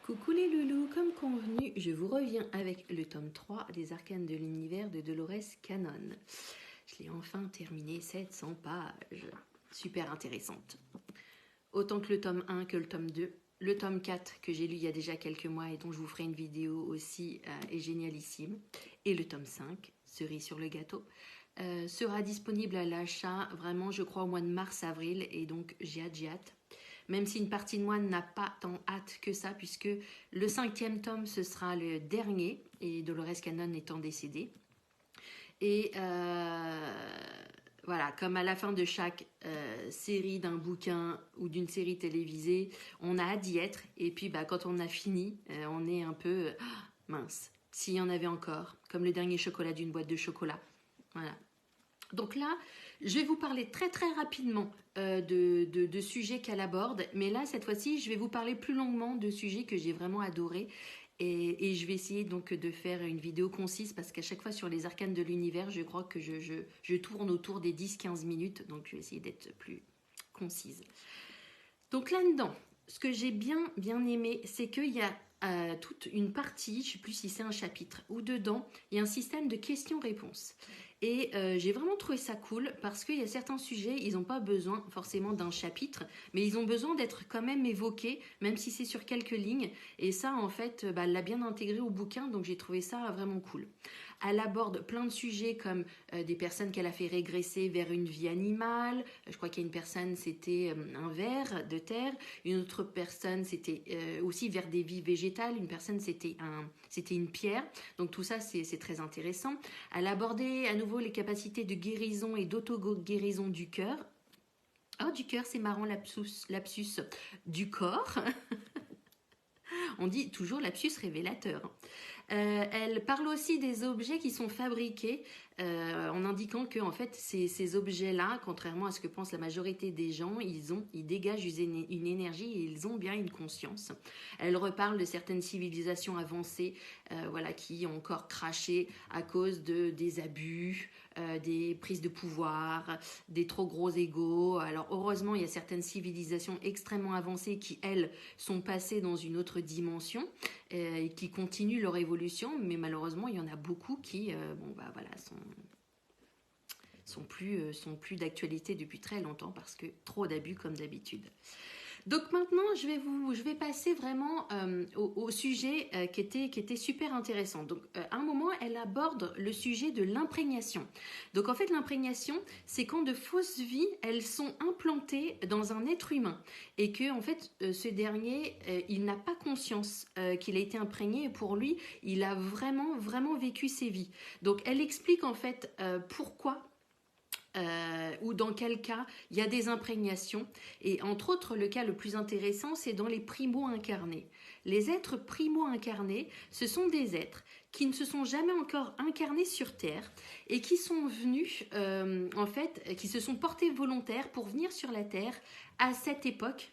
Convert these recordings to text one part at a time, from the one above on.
Coucou les loulous, comme convenu, je vous reviens avec le tome 3 des Arcanes de l'univers de Dolores Cannon. Je l'ai enfin terminé, 700 pages. Super intéressante. Autant que le tome 1 que le tome 2. Le tome 4 que j'ai lu il y a déjà quelques mois et dont je vous ferai une vidéo aussi est génialissime. Et le tome 5, cerise sur le gâteau, sera disponible à l'achat vraiment je crois au mois de mars-avril et donc j'ai hâte. Même si une partie de moi n'a pas tant hâte que ça, puisque le 5e tome, ce sera le dernier, et Dolores Cannon étant décédée. Et voilà, comme à la fin de chaque série d'un bouquin ou d'une série télévisée, on a hâte d'y être. Et puis quand on a fini, on est un peu mince. S'il y en avait encore, comme le dernier chocolat d'une boîte de chocolat. Voilà. Donc là, je vais vous parler très rapidement de sujets qu'elle aborde, mais là, cette fois-ci, je vais vous parler plus longuement de sujets que j'ai vraiment adorés. Et je vais essayer donc de faire une vidéo concise parce qu'à chaque fois sur les arcanes de l'univers, je crois que je tourne autour des 10-15 minutes, donc je vais essayer d'être plus concise. Donc là-dedans, ce que j'ai bien aimé, c'est qu'il y a toute une partie, je ne sais plus si c'est un chapitre, où dedans, il y a un système de questions-réponses. Et j'ai vraiment trouvé ça cool parce qu'il y a certains sujets, ils n'ont pas besoin forcément d'un chapitre, mais ils ont besoin d'être quand même évoqués, même si c'est sur quelques lignes. Et ça, en fait, elle l'a bien intégré au bouquin, donc j'ai trouvé ça vraiment cool. Elle aborde plein de sujets comme des personnes qu'elle a fait régresser vers une vie animale. Je crois qu'il y a une personne, c'était un ver de terre. Une autre personne, c'était aussi vers des vies végétales. Une personne, c'était une pierre. Donc tout ça, c'est très intéressant. Elle abordait à nouveau les capacités de guérison et d'auto-guérison du cœur. Oh, du cœur, c'est marrant, lapsus du corps. On dit toujours lapsus révélateur. Elle parle aussi des objets qui sont fabriqués en indiquant que en fait, ces objets-là, contrairement à ce que pense la majorité des gens, ils dégagent une énergie et ils ont bien une conscience. Elle reparle de certaines civilisations avancées voilà, qui ont encore craché à cause des abus, des prises de pouvoir, des trop gros égos. Alors heureusement, il y a certaines civilisations extrêmement avancées qui, elles, sont passées dans une autre dimension et qui continuent leur évolution, mais malheureusement, il y en a beaucoup qui sont plus d'actualité depuis très longtemps parce que trop d'abus comme d'habitude. Donc maintenant, je vais passer vraiment au sujet qui était super intéressant. Donc à un moment, elle aborde le sujet de l'imprégnation. Donc en fait, l'imprégnation, c'est quand de fausses vies, elles sont implantées dans un être humain et que en fait, ce dernier, il n'a pas conscience qu'il a été imprégné et pour lui, il a vraiment vécu ses vies. Donc elle explique en fait pourquoi ou dans quel cas il y a des imprégnations. Et entre autres, le cas le plus intéressant, c'est dans les primo-incarnés. Les êtres primo-incarnés, ce sont des êtres qui ne se sont jamais encore incarnés sur Terre et qui sont venus, en fait, qui se sont portés volontaires pour venir sur la Terre à cette époque,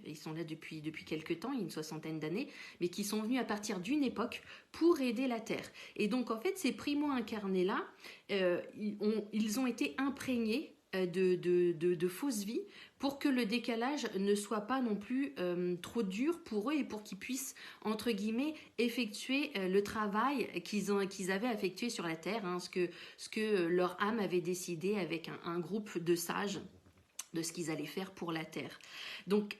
ils sont là depuis quelques temps, il y a une soixantaine d'années, mais qui sont venus à partir d'une époque pour aider la Terre. Et donc, en fait, ces primo-incarnés-là, ils ont été imprégnés de fausses vies pour que le décalage ne soit pas non plus trop dur pour eux et pour qu'ils puissent, entre guillemets, effectuer le travail qu'ils avaient effectué sur la Terre, hein, ce que leur âme avait décidé avec un groupe de sages de ce qu'ils allaient faire pour la Terre. Donc,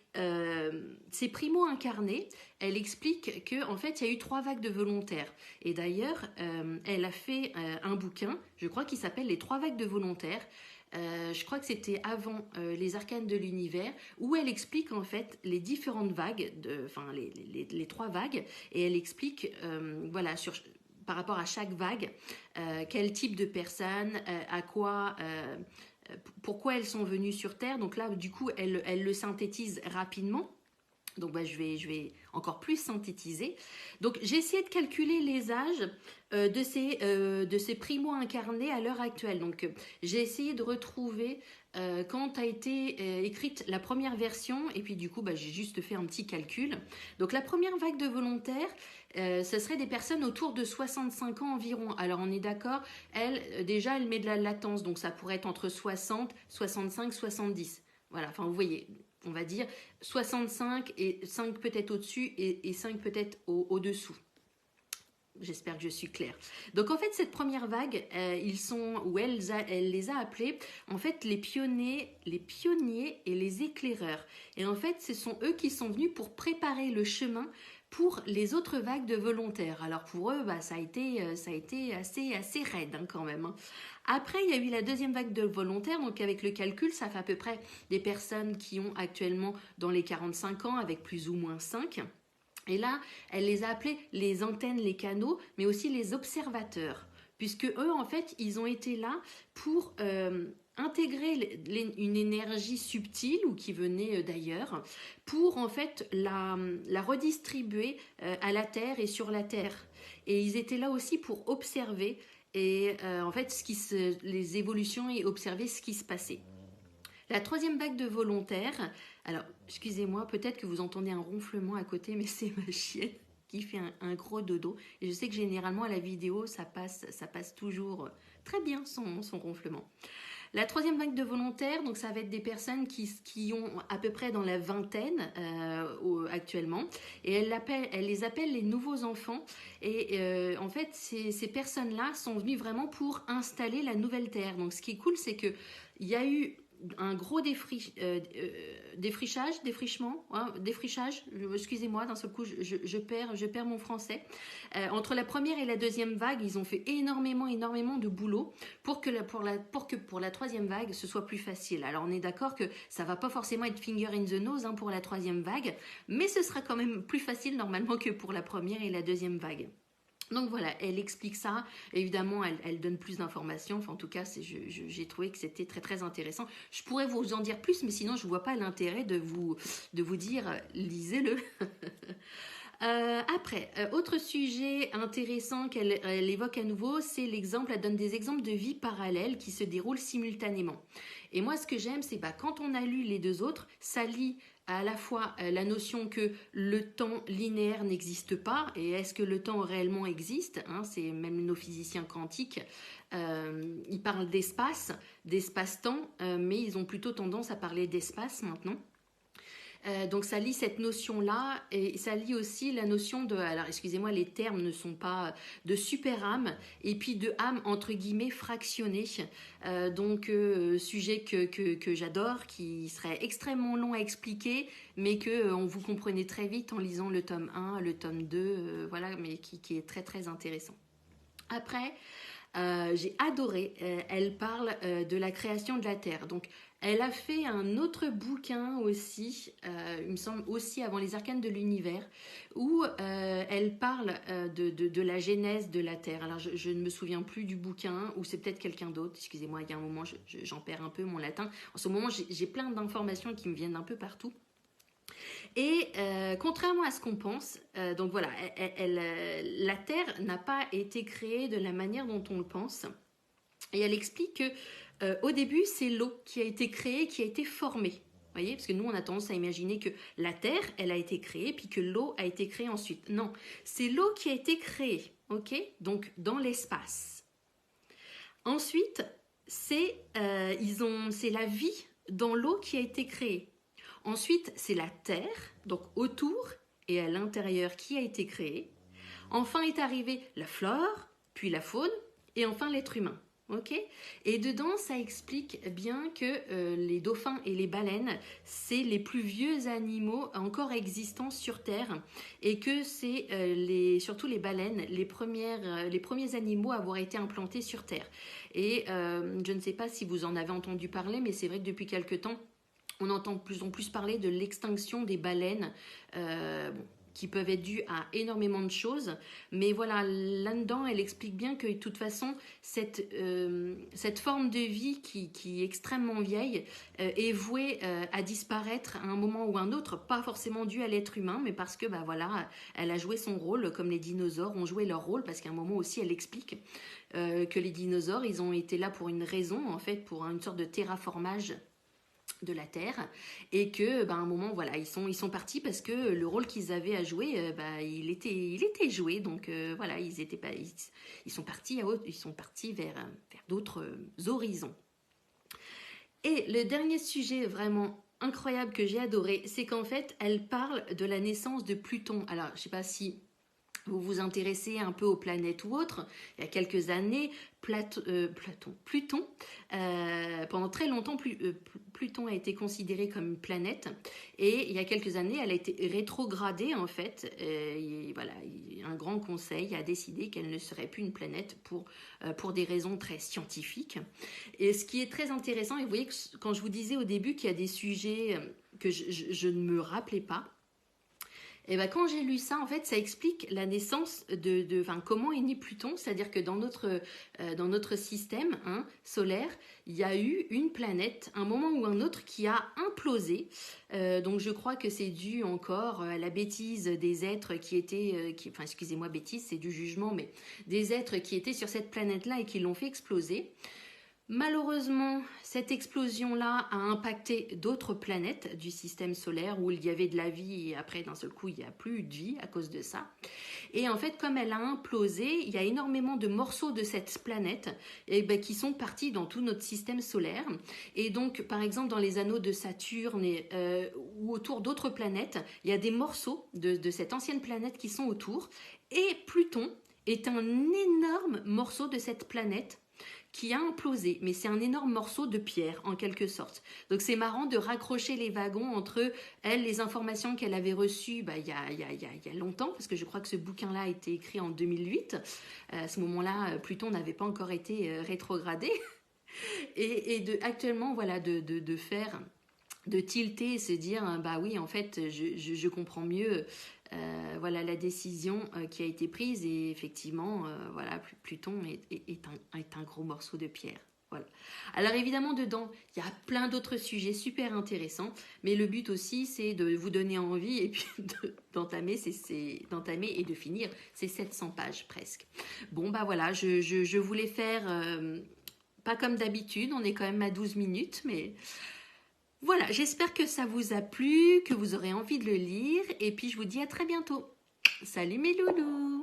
ces primo-incarnés, elle explique qu'en fait, il y a eu 3 vagues de volontaires. Et d'ailleurs, elle a fait un bouquin, je crois, qui s'appelle Les 3 vagues de volontaires. Je crois que c'était avant les arcanes de l'univers, où elle explique en fait les différentes vagues, les 3 vagues, et elle explique, voilà, par rapport à chaque vague, quel type de personnes, à quoi... pourquoi elles sont venues sur Terre. Donc là, du coup, elle le synthétise rapidement. Donc je vais encore plus synthétiser. Donc j'ai essayé de calculer les âges de ces primo-incarnés à l'heure actuelle. Donc j'ai essayé de retrouver quand a été écrite la première version et puis du coup j'ai juste fait un petit calcul. Donc la première vague de volontaires, ce serait des personnes autour de 65 ans environ. Alors on est d'accord, déjà elle met de la latence, donc ça pourrait être entre 60, 65, 70. Voilà, enfin vous voyez, on va dire 65 et 5 peut-être au-dessus et 5 peut-être au-dessous. J'espère que je suis claire. Donc en fait cette première vague, elle les a appelés en fait les pionniers et les éclaireurs. Et en fait ce sont eux qui sont venus pour préparer le chemin pour les autres vagues de volontaires. Alors pour eux, ça a été assez raide hein, quand même. Hein. Après, il y a eu la deuxième vague de volontaires, donc avec le calcul, ça fait à peu près des personnes qui ont actuellement dans les 45 ans avec plus ou moins 5. Et là, elle les a appelés les antennes, les canaux, mais aussi les observateurs. Puisque eux, en fait, ils ont été là pour intégrer une énergie subtile ou qui venait d'ailleurs, pour en fait la redistribuer à la Terre et sur la Terre. Et ils étaient là aussi pour observer et en fait les évolutions et observer ce qui se passait. La troisième vague de volontaires, alors excusez-moi, peut-être que vous entendez un ronflement à côté, mais c'est ma chienne qui fait un gros dodo. Et je sais que généralement à la vidéo, ça passe toujours très bien son ronflement. La troisième vague de volontaires, donc ça va être des personnes qui ont à peu près dans la vingtaine actuellement, et elle les appelle les nouveaux enfants. Et en fait, ces personnes-là sont venues vraiment pour installer la nouvelle terre. Donc ce qui est cool, c'est que il y a eu un gros défrichage, excusez-moi, d'un seul coup je perds mon français. Entre la première et la deuxième vague, ils ont fait énormément de boulot pour que pour la troisième vague, ce soit plus facile. Alors on est d'accord que ça va pas forcément être finger in the nose hein, pour la troisième vague, mais ce sera quand même plus facile normalement que pour la première et la deuxième vague. Donc voilà, elle explique ça. Évidemment, elle donne plus d'informations. Enfin, en tout cas, j'ai trouvé que c'était très très intéressant. Je pourrais vous en dire plus, mais sinon, je ne vois pas l'intérêt de vous dire lisez-le. Après, autre sujet intéressant qu'elle évoque à nouveau, c'est l'exemple. Elle donne des exemples de vie parallèles qui se déroulent simultanément. Et moi, ce que j'aime, c'est quand on a lu les deux autres, ça lie à la fois la notion que le temps linéaire n'existe pas, et est-ce que le temps réellement existe hein, c'est même nos physiciens quantiques, ils parlent d'espace-temps, mais ils ont plutôt tendance à parler d'espace maintenant. Donc ça lie cette notion-là et ça lie aussi la notion de, alors excusez-moi, les termes ne sont pas de super âme et puis de âme entre guillemets fractionnée. Sujet que j'adore, qui serait extrêmement long à expliquer, mais que on vous comprenez très vite en lisant le tome 1, le tome 2, voilà, mais qui est très très intéressant. Après, j'ai adoré, elle parle de la création de la Terre. Donc, elle a fait un autre bouquin aussi, il me semble aussi avant les arcanes de l'univers, où elle parle de la genèse de la Terre. Alors, je ne me souviens plus du bouquin, ou c'est peut-être quelqu'un d'autre. Excusez-moi, il y a un moment, j'en perds un peu mon latin. En ce moment, j'ai plein d'informations qui me viennent un peu partout. Et contrairement à ce qu'on pense, donc voilà, la Terre n'a pas été créée de la manière dont on le pense. Et elle explique que au début, c'est l'eau qui a été créée, qui a été formée. Vous voyez, parce que nous, on a tendance à imaginer que la Terre, elle a été créée, puis que l'eau a été créée ensuite. Non, c'est l'eau qui a été créée, ok? Donc, dans l'espace. Ensuite, c'est la vie dans l'eau qui a été créée. Ensuite, c'est la Terre, donc autour et à l'intérieur qui a été créée. Enfin est arrivée la flore, puis la faune, et enfin l'être humain. Okay, et dedans, ça explique bien que les dauphins et les baleines, c'est les plus vieux animaux encore existants sur Terre et que c'est surtout les baleines, les premiers animaux à avoir été implantés sur Terre. Et je ne sais pas si vous en avez entendu parler, mais c'est vrai que depuis quelque temps, on entend de plus en plus parler de l'extinction des baleines, qui peuvent être dues à énormément de choses. Mais voilà, là-dedans, elle explique bien que de toute façon, cette forme de vie qui est extrêmement vieille est vouée à disparaître à un moment ou un autre, pas forcément due à l'être humain, mais parce que voilà, elle a joué son rôle, comme les dinosaures ont joué leur rôle, parce qu'à un moment aussi, elle explique que les dinosaures, ils ont été là pour une raison, en fait, pour une sorte de terraformage de la Terre, et que à un moment voilà, ils sont partis parce que le rôle qu'ils avaient à jouer il était joué, donc voilà, ils sont partis vers d'autres horizons. Et le dernier sujet vraiment incroyable que j'ai adoré, c'est qu'en fait, elle parle de la naissance de Pluton. Alors, je sais pas si vous vous intéressez un peu aux planètes ou autres. Il y a quelques années, Pluton, pendant très longtemps, Pluton a été considéré comme une planète. Et il y a quelques années, elle a été rétrogradée en fait. Et voilà, un grand conseil a décidé qu'elle ne serait plus une planète pour des raisons très scientifiques. Et ce qui est très intéressant, et vous voyez que quand je vous disais au début qu'il y a des sujets que je ne me rappelais pas, et ben quand j'ai lu ça, en fait, ça explique la naissance enfin, comment est né Pluton, c'est-à-dire que dans notre système solaire, il y a eu une planète, un moment ou un autre, qui a implosé. Donc je crois que c'est dû encore à la bêtise des êtres qui étaient, enfin excusez-moi bêtise, c'est du jugement, mais des êtres qui étaient sur cette planète-là et qui l'ont fait exploser. Malheureusement, cette explosion-là a impacté d'autres planètes du système solaire où il y avait de la vie et après d'un seul coup il n'y a plus de vie à cause de ça. Et en fait, comme elle a implosé, il y a énormément de morceaux de cette planète qui sont partis dans tout notre système solaire. Et donc, par exemple, dans les anneaux de Saturne ou autour d'autres planètes, il y a des morceaux de cette ancienne planète qui sont autour. Et Pluton est un énorme morceau de cette planète qui a implosé, mais c'est un énorme morceau de pierre en quelque sorte. Donc c'est marrant de raccrocher les wagons entre elle, les informations qu'elle avait reçues il y a longtemps, parce que je crois que ce bouquin-là a été écrit en 2008. À ce moment-là, Pluton n'avait pas encore été rétrogradé. Et actuellement, voilà, de faire, de tilter et se dire, bah oui, en fait, je comprends mieux voilà la décision qui a été prise et effectivement voilà Pluton est un gros morceau de pierre. Voilà. Alors évidemment dedans il y a plein d'autres sujets super intéressants, mais le but aussi c'est de vous donner envie et puis d'entamer d'entamer et de finir ces 700 pages presque. Bon bah voilà, je voulais faire pas comme d'habitude, on est quand même à 12 minutes, mais voilà, j'espère que ça vous a plu, que vous aurez envie de le lire, et puis je vous dis à très bientôt. Salut mes loulous!